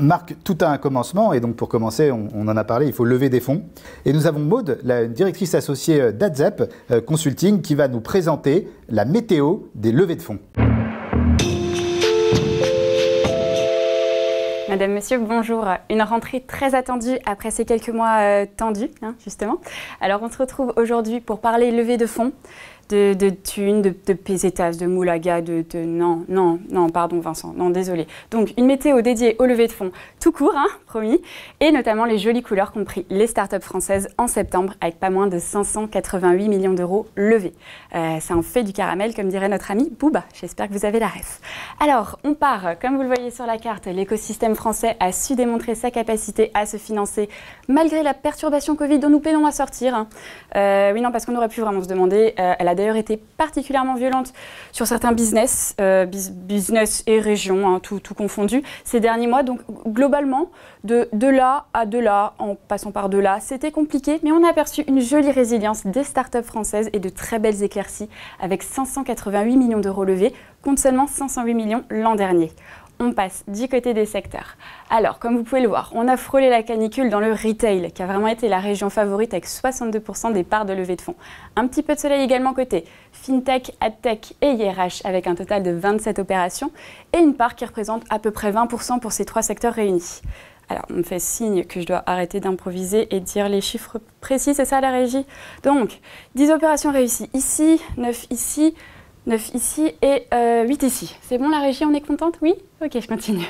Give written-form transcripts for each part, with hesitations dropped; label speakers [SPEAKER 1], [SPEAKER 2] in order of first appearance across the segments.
[SPEAKER 1] Marc, tout a un commencement et donc pour commencer, on en a parlé, il faut lever des fonds. Et nous avons Maude, la directrice associée d'Adzep Consulting, qui va nous présenter la météo des levées de fonds.
[SPEAKER 2] Madame, Monsieur, bonjour. Une rentrée très attendue après ces quelques mois tendus, justement. Alors, on se retrouve aujourd'hui pour parler levée de fonds, de thunes, de pesetas, de moulaga, non, pardon Vincent, non, désolé. Donc, une météo dédiée aux levées de fonds tout court, promis, et notamment les jolies couleurs qu'ont pris les startups françaises en septembre, avec pas moins de 588 millions d'euros levés. C'est un fait du caramel, comme dirait notre ami Booba. J'espère que vous avez la ref. Alors, on part, comme vous le voyez sur la carte, l'écosystème français a su démontrer sa capacité à se financer malgré la perturbation Covid dont nous peinons à sortir. Oui, non, parce qu'on aurait pu vraiment se demander, elle a d'ailleurs été particulièrement violente sur certains business, business et régions, tout confondu, ces derniers mois. Donc, globalement, de là à de là, en passant par de là, c'était compliqué, mais on a aperçu une jolie résilience des startups françaises et de très belles éclaircies, avec 588 millions d'euros levés, contre seulement 508 millions l'an dernier. On passe du côté des secteurs. Alors, comme vous pouvez le voir, on a frôlé la canicule dans le retail, qui a vraiment été la région favorite avec 62% des parts de levée de fonds. Un petit peu de soleil également côté FinTech, AdTech et IRH, avec un total de 27 opérations, et une part qui représente à peu près 20% pour ces trois secteurs réunis. Alors, on me fait signe que je dois arrêter d'improviser et dire les chiffres précis, c'est ça la régie? Donc, 10 opérations réussies ici, 9 ici, 9 ici et 8 ici. C'est bon la régie, on est contente? Oui? Ok, je continue.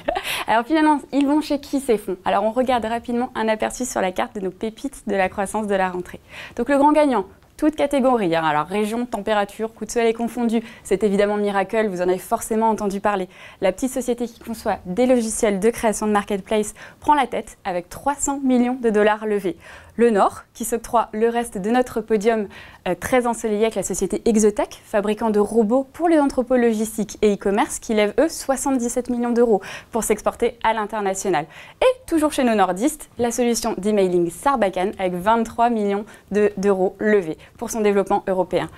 [SPEAKER 2] Alors finalement, ils vont chez qui ces fonds? Alors on regarde rapidement un aperçu sur la carte de nos pépites de la croissance de la rentrée. Donc le grand gagnant, toute catégorie, alors région, température, coût de soleil confondu, c'est évidemment Miracle, vous en avez forcément entendu parler. La petite société qui conçoit des logiciels de création de marketplace prend la tête avec 300 millions de dollars levés. Le Nord, qui s'octroie le reste de notre podium très ensoleillé avec la société Exotech, fabricant de robots pour les entrepôts logistiques et e-commerce, qui lève eux 77 millions d'euros pour s'exporter à l'international. Et toujours chez nos nordistes, la solution d'emailing Sarbacane avec 23 millions d'euros levés pour son développement européen.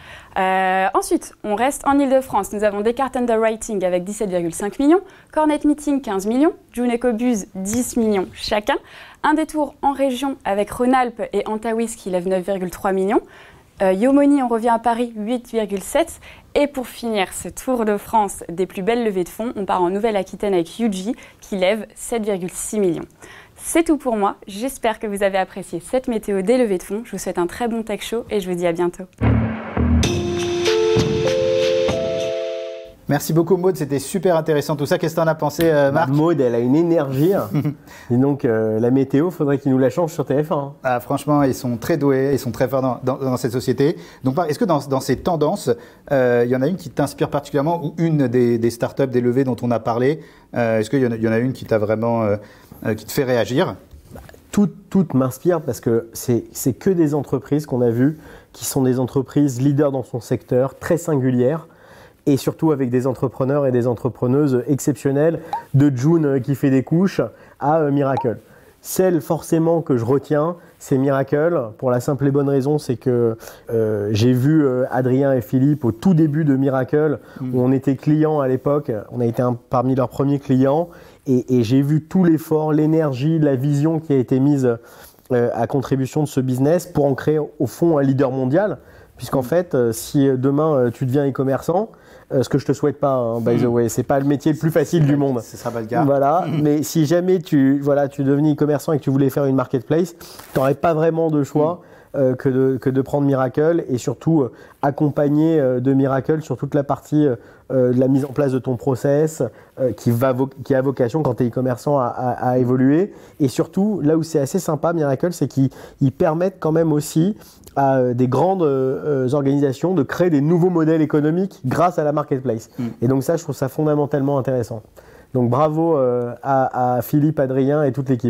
[SPEAKER 2] Ensuite, on reste en Ile-de-France. Nous avons Descartes Underwriting avec 17,5 millions, Cornet Meeting 15 millions, June EcoBuzz 10 millions chacun, un détour en région avec Rhône-Alpes et Antawis qui lève 9,3 millions, Yomoni, on revient à Paris, 8,7. Et pour finir ce tour de France des plus belles levées de fonds, on part en Nouvelle-Aquitaine avec Yuji qui lève 7,6 millions. C'est tout pour moi. J'espère que vous avez apprécié cette météo des levées de fonds. Je vous souhaite un très bon tech show et je vous dis à bientôt.
[SPEAKER 1] Merci beaucoup Maude, c'était super intéressant tout ça. Qu'est-ce que tu en as pensé Marc?
[SPEAKER 3] Maude, elle a une énergie. Et donc la météo, faudrait qu'ils nous la changent sur TF1.
[SPEAKER 1] Ah, franchement, ils sont très doués, ils sont très forts dans cette société. Donc est-ce que dans ces tendances, il y en a une qui t'inspire particulièrement ou une des startups, des levées dont on a parlé? Est-ce qu'il y en a une qui t'a vraiment qui te fait réagir?
[SPEAKER 3] Toutes m'inspirent parce que c'est que des entreprises qu'on a vues qui sont des entreprises leaders dans son secteur, très singulières. Et surtout avec des entrepreneurs et des entrepreneuses exceptionnels, de June qui fait des couches à Miracle. Celle forcément que je retiens, c'est Miracle, pour la simple et bonne raison, c'est que j'ai vu Adrien et Philippe au tout début de Miracle, où on était clients à l'époque, on a été parmi leurs premiers clients, et j'ai vu tout l'effort, l'énergie, la vision qui a été mise à contribution de ce business pour en créer au fond un leader mondial, puisqu'en fait, si demain tu deviens e-commerçant, ce que je te souhaite pas, by the way, c'est pas le métier le plus facile du monde.
[SPEAKER 1] Ce sera pas le cas.
[SPEAKER 3] Voilà, mais si jamais tu devenais e-commerçant et que tu voulais faire une marketplace, tu n'aurais pas vraiment de choix que de prendre Miracle et surtout accompagner de Miracle sur toute la partie de la mise en place de ton process qui a vocation quand tu es e-commerçant à évoluer. Et surtout, là où c'est assez sympa, Miracle, c'est qu'ils permettent quand même aussi à des grandes organisations de créer des nouveaux modèles économiques grâce à la marketplace. Et donc ça, je trouve ça fondamentalement intéressant. Donc bravo à Philippe, Adrien et toute l'équipe.